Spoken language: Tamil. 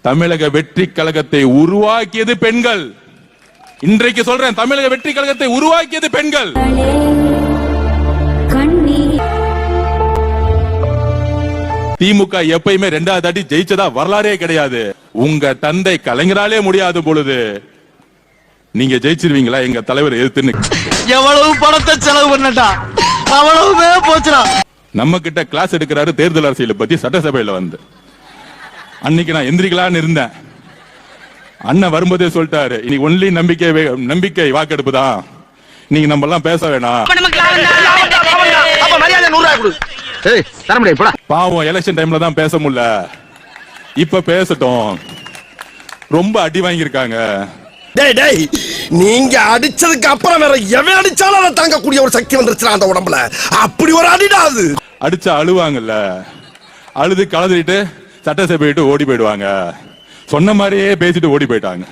தமிழக வெற்றி கழகத்தை உருவாக்கியது பெண்கள். இன்றைக்கு சொல்றேன், தமிழக வெற்றி கழகத்தை உருவாக்கியது பெண்கள். திமுக எப்பயுமே 2வது அடி ஜெயிச்சதா வரலாறே கிடையாது. உங்க தந்தை கலைஞராலே முடியாத பொழுது நீங்க ஜெயிச்சிருவீங்களா? எங்க தலைவர் எதிர்த்துன்னு எவ்வளவு பணத்தை செலவு பண்ணட்டா அவ்வளவுமே போச்சுடா. நம்ம கிட்ட கிளாஸ் எடுக்கிறாரு தேர்தல் அரசியலை பத்தி சட்டசபையில வந்து. அன்னைக்கு நான் எந்திரிக்கலான்னு இருந்தேன். அண்ணன் வரும்போதே சொல்லிட்டாரு, இனி ஒன்லி நம்பிக்கை வாக்கெடுப்பு தான், நீங்க நம்ம எல்லாம் பேச வேணாம். பாவம் எலெக்ஷன் டைம்ல தான் பேச முடியல, இப்ப பேசட்டும். ரொம்ப அடி வாங்கியிருக்காங்க. நீங்க அடிச்சதுக்கு அப்புறம் வேற எவன் அடிச்சாலும் அதை தாங்கக்கூடிய ஒரு சக்தி வந்துருச்சு அந்த உடம்புல. அப்படி ஒரு அடிடாது. அடிச்சா அழுவாங்கல்ல, அழுது கலந்துட்டு சட்டசபை விட்டு ஓடி போயிடுவாங்க. சொன்ன மாதிரியே பேசிட்டு ஓடி போயிட்டாங்க.